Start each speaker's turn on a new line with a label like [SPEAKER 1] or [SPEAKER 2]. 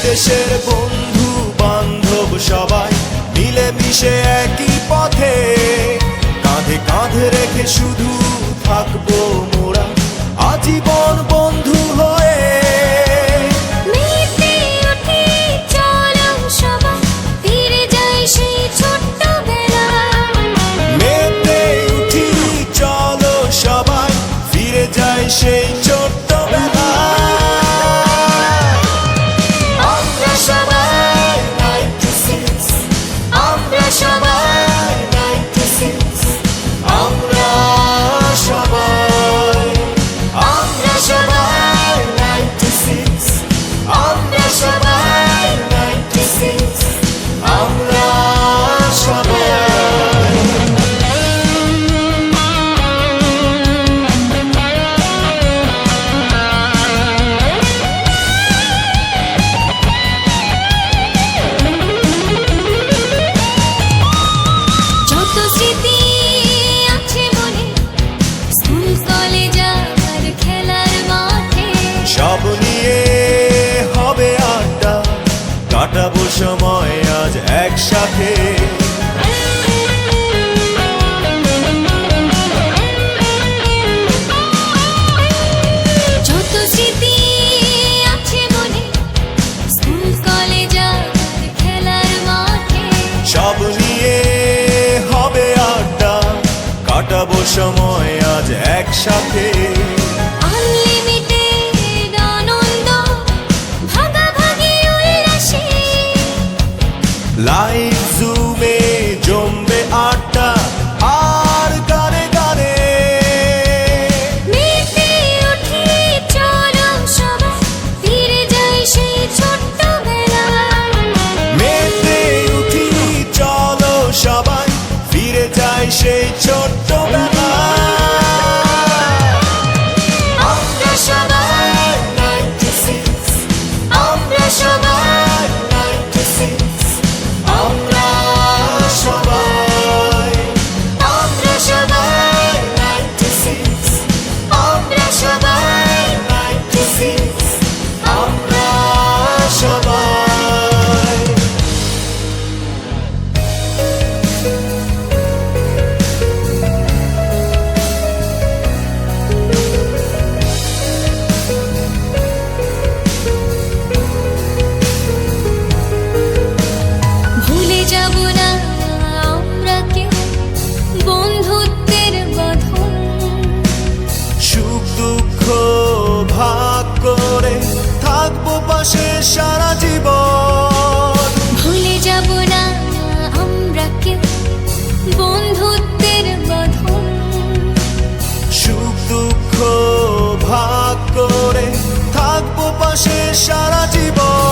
[SPEAKER 1] দেশের বন্ধু বান্ধব সবাই মিলেমিশে একই পথে, কাঁধে কাঁধে রেখে শুধু থাকবো মোরা আজীবন বন্ধু হয়ে।
[SPEAKER 2] মেতে উঠি চলো সবাই ফিরে যাই সেই ছোট্টবেলা।
[SPEAKER 1] মেতে উঠি চলো সবাই ফিরে যাই সেই ছোট্টবেলা।
[SPEAKER 2] আমরা সবাই 96, আমরা সবাই 96,
[SPEAKER 1] আমরা সবাই
[SPEAKER 2] 96,
[SPEAKER 1] আমরা সবাই 96, আমরা সবাই।
[SPEAKER 2] যত স্মৃতি আছে মনে, স্কুল কলেজ আর খেলার মাঠে,
[SPEAKER 1] সব নিয়ে হবে আড্ডা, কাটাবো সময় আজ একসাথে।
[SPEAKER 2] যত স্মৃতি আছে মনে, স্কুল কলেজ আর খেলার মাঠে,
[SPEAKER 1] সব নিয়ে হবে আড্ডা, কাটাবো সময় আজ একসাথে।
[SPEAKER 2] আনলিমিটেড আনন্দ, ভাগাভাগি উল্লাসে,
[SPEAKER 1] লাইভ জুমে জমবে আড্ডা আর গানে গানে।
[SPEAKER 2] মেতে উঠি চলো সবাই ফিরে যাই সেই ছোট্টবেলা।
[SPEAKER 1] মেতে উঠি চলো সবাই ফিরে যাই সেই ছোট্টবেলা।
[SPEAKER 2] আমরা সবাই 96, আমরা সবাই 96,
[SPEAKER 1] আমরা সবাই
[SPEAKER 2] আমরা সবাই 96, আমরা সবাই 96,
[SPEAKER 1] আমরা সবাই।
[SPEAKER 2] ভুলে যাব না আমরা কেউ বন্ধুত্বের বাঁধন,
[SPEAKER 1] সুখ দুঃখ ভাগ করে থাকবো পাশে সারা জীবন।
[SPEAKER 2] ভুলে যাব না আমরা কেউ বন্ধুত্বের বাঁধন,
[SPEAKER 1] সুখ দুঃখ ভাগ করে থাকবো পাশে সারা জীবন।